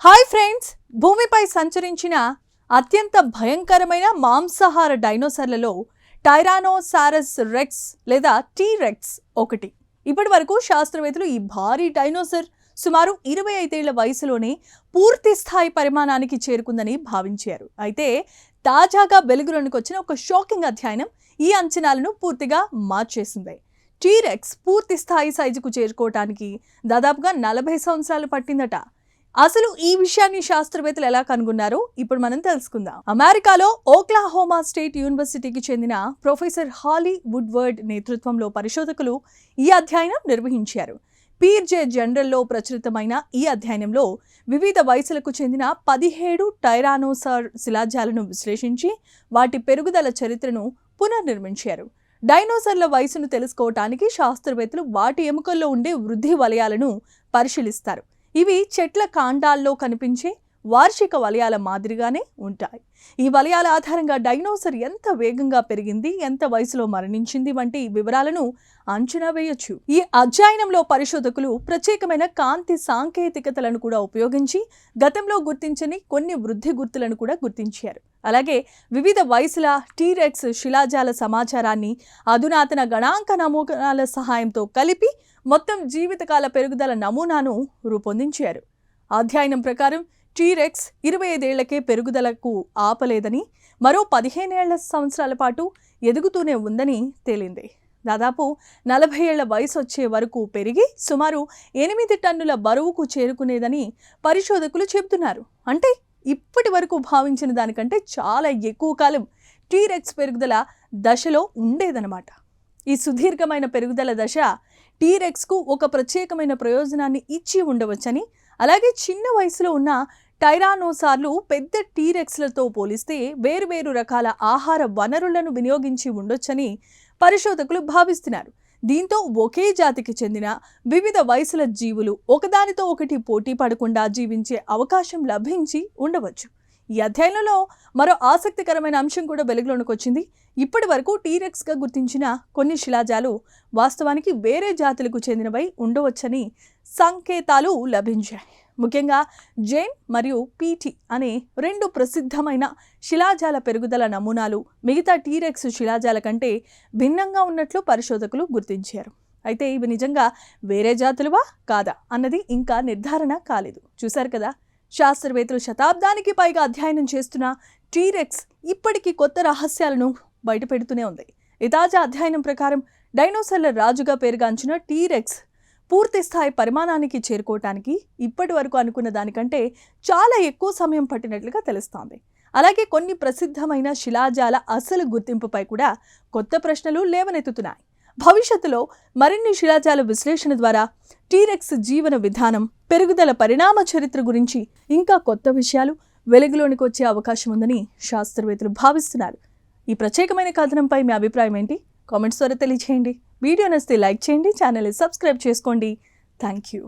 Hi friends, భూమిపై సంచరించిన అత్యంత భయంకరమైన మాంసాహార డైనోసార్లలో టైరానోసారస్ రెక్స్ లేదా టీ-రెక్స్ ఒకటి. ఇప్పటి వరకు శాస్త్రవేత్తలు ఈ భారీ డైనోసార్ సుమారు 25 ఏళ్ల వయసులోనే పూర్తి స్థాయి పరిమాణానికి చేరుకుందని భావించారు. అయితే తాజాగా వెలుగులోనికి వచ్చిన ఒక షాకింగ్ అధ్యయనం ఈ అంచనాలను పూర్తిగా మార్చేసింది. టీ-రెక్స్ పూర్తి స్థాయి సైజుకు చేరుకోవడానికి దాదాపుగా 40 సంవత్సరాలు పట్టిందట. అసలు ఈ విషయాన్ని శాస్త్రవేత్తలు ఎలా కనుగొన్నారో ఇప్పుడు మనం తెలుసుకుందాం. అమెరికాలో ఓక్లాహోమా స్టేట్ యూనివర్సిటీకి చెందిన ప్రొఫెసర్ హాలీ వుడ్వర్డ్ నేతృత్వంలో పరిశోధకులు ఈ అధ్యయనం నిర్వహించారు. పీర్జే జనరల్లో ప్రచురితమైన ఈ అధ్యయనంలో వివిధ వయసులకు చెందిన 17 టైరానోసార్ శిలాజాలను విశ్లేషించి వాటి పెరుగుదల చరిత్రను పునర్నిర్మించారు. డైనోసార్ల వయసును తెలుసుకోవటానికి శాస్త్రవేత్తలు వాటి ఎముకల్లో ఉండే వృద్ధి వలయాలను పరిశీలిస్తారు. ఇవి చెట్ల కాండాల్లో కనిపించే వార్షిక వలయాల మాదిరిగానే ఉంటాయి. ఈ వలయాల ఆధారంగా డైనోసార్ ఎంత వేగంగా పెరిగింది, ఎంత వయసులో మరణించింది వంటి వివరాలను అంచనా వేయొచ్చు. ఈ అధ్యయనంలో పరిశోధకులు ప్రత్యేకమైన కాంతి సాంకేతికతలను కూడా ఉపయోగించి గతంలో గుర్తించని కొన్ని వృద్ధి గుర్తులను కూడా గుర్తించారు. అలాగే వివిధ వయసుల టీ-రెక్స్ శిలాజాల సమాచారాన్ని అధునాతన గణాంక నమూనాల సహాయంతో కలిపి మొత్తం జీవితకాల పెరుగుదల నమూనాను రూపొందించారు. అధ్యయనం ప్రకారం టీ-రెక్స్ 25 ఏళ్లకే పెరుగుదలకు ఆపలేదని, మరో 15 సంవత్సరాల పాటు ఎదుగుతూనే ఉందని తేలింది. దాదాపు 40 ఏళ్ల వయసు వచ్చే వరకు పెరిగి సుమారు 8 టన్నుల బరువుకు చేరుకునేదని పరిశోధకులు చెబుతున్నారు. అంటే ఇప్పటి వరకు భావించిన దానికంటే చాలా ఎక్కువ కాలం టీ-రెక్స్ పెరుగుదల దశలో ఉండేదన్నమాట. ఈ సుదీర్ఘమైన పెరుగుదల దశ టీ-రెక్స్కు ఒక ప్రత్యేకమైన ప్రయోజనాన్ని ఇచ్చి ఉండవచ్చని, అలాగే చిన్న వయసులో ఉన్న టైరానోసార్లు పెద్ద టీ-రెక్స్లతో పోలిస్తే వేరువేరు రకాల ఆహార వనరులను వినియోగించి ఉండొచ్చని పరిశోధకులు భావిస్తున్నారు. దీంతో ఒకే జాతికి చెందిన వివిధ వయసుల జీవులు ఒకదానితో ఒకటి పోటీ పడకుండా జీవించే అవకాశం లభించి ఉండవచ్చు. ఈ అధ్యయనంలో మరో ఆసక్తికరమైన అంశం కూడా వెలుగులోనికి వచ్చింది. ఇప్పటి వరకు టీ-రెక్స్గా గుర్తించిన కొన్ని శిలాజాలు వాస్తవానికి వేరే జాతులకు చెందినవై ఉండవచ్చని సంకేతాలు లభించాయి. ముఖ్యంగా జేన్ మరియు పీటీ అనే 2 ప్రసిద్ధమైన శిలాజాల పెరుగుదల నమూనాలు మిగతా టీ-రెక్స్ శిలాజాల కంటే భిన్నంగా ఉన్నట్లు పరిశోధకులు గుర్తించారు. అయితే ఇవి నిజంగా వేరే జాతులువా కాదా అన్నది ఇంకా నిర్ధారణ కాలేదు. చూశారు కదా, శాస్త్రవేత్తలు శతాబ్దానికి పైగా అధ్యయనం చేస్తున్న టీ-రెక్స్ ఇప్పటికీ కొత్త రహస్యాలను బయటపెడుతూనే ఉంది. ఈ తాజా అధ్యయనం ప్రకారం డైనోసార్ల రాజుగా పేరుగాంచిన టీ-రెక్స్ పూర్తి స్థాయి పరిమాణానికి చేరుకోవటానికి ఇప్పటి వరకు అనుకున్న దానికంటే చాలా ఎక్కువ సమయం పట్టినట్లుగా తెలుస్తోంది. అలాగే కొన్ని ప్రసిద్ధమైన శిలాజాల అసలు గుర్తింపుపై కూడా కొత్త ప్రశ్నలు లేవనెత్తుతున్నాయి. భవిష్యత్తులో మరిన్ని శిలాజాల విశ్లేషణ ద్వారా టీ-రెక్స్ జీవన విధానం, పెరుగుదల పరిణామ చరిత్ర గురించి ఇంకా కొత్త విషయాలు వెలుగులోనికి వచ్చే అవకాశం ఉందని శాస్త్రవేత్తలు భావిస్తున్నారు. ఈ ప్రత్యేకమైన కథనంపై మీ అభిప్రాయం ఏంటి? కామెంట్స్ ద్వారా తెలియజేయండి. వీడియో నచ్చితే లైక్ చేయండి, ఛానల్ని సబ్స్క్రైబ్ చేసుకోండి. Thank you.